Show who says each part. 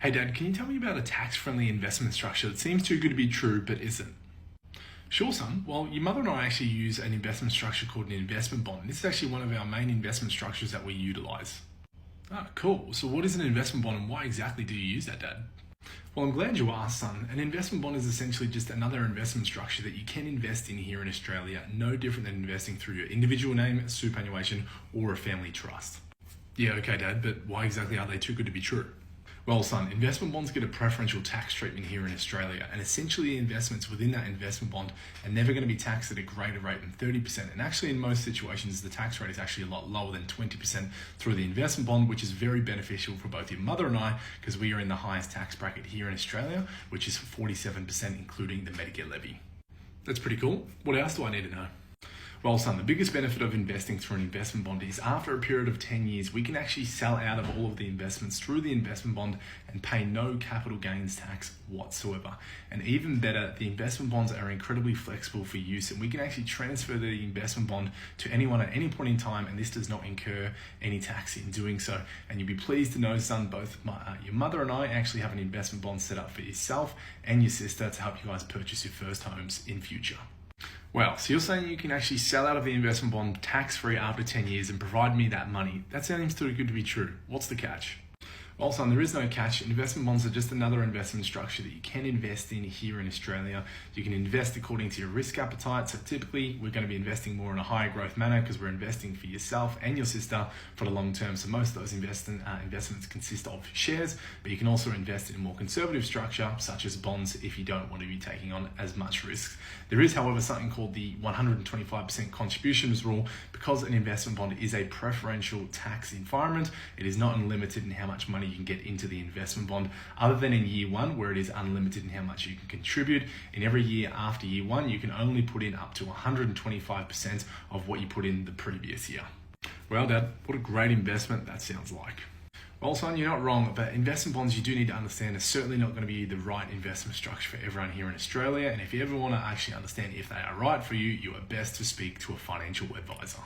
Speaker 1: Hey Dad, can you tell me about a tax-friendly investment structure that seems too good to be true but isn't? Sure, son. Well, your mother and I actually use an investment structure called an investment bond. This is actually one of our main investment structures that we utilize. Ah, cool. So what is an investment bond and why exactly do you use that, Dad? Well, I'm glad you asked, son. An investment bond is essentially just another investment structure that you can invest in here in Australia, no different than investing through your individual name, a superannuation, or a family trust. Yeah, okay, Dad, but why exactly are they too good to be true? Well, son, investment bonds get a preferential tax treatment here in Australia, and essentially investments within that investment bond are never going to be taxed at a greater rate than 30%. And actually, in most situations, the tax rate is actually a lot lower than 20% through the investment bond, which is very beneficial for both your mother and I, because we are in the highest tax bracket here in Australia, which is 47%, including the Medicare levy. That's pretty cool. What else do I need to know? Well, son, the biggest benefit of investing through an investment bond is after a period of 10 years, we can actually sell out of all of the investments through the investment bond and pay no capital gains tax whatsoever. And even better, the investment bonds are incredibly flexible for use, and we can actually transfer the investment bond to anyone at any point in time, and this does not incur any tax in doing so. And you'll be pleased to know, son, both your mother and I actually have an investment bond set up for yourself and your sister to help you guys purchase your first homes in future. Well, so you're saying you can actually sell out of the investment bond tax-free after 10 years and provide me that money. That sounds too good to be true. What's the catch? Well, son, there is no catch. Investment bonds are just another investment structure that you can invest in here in Australia. You can invest according to your risk appetite. So typically, we're going to be investing more in a higher growth manner because we're investing for yourself and your sister for the long term. So most of those investments consist of shares, but you can also invest in a more conservative structure, such as bonds, if you don't want to be taking on as much risk. There is, however, something called the 125% contributions rule. Because an investment bond is a preferential tax environment, it is not unlimited in how much money you can get into the investment bond, other than in year one, where it is unlimited in how much you can contribute. In every year after year one, you can only put in up to 125% of what you put in the previous year. Well, Dad, what a great investment that sounds like. Well, son, you're not wrong, but investment bonds, you do need to understand, are certainly not going to be the right investment structure for everyone here in Australia. And if you ever want to actually understand if they are right for you, you are best to speak to a financial advisor.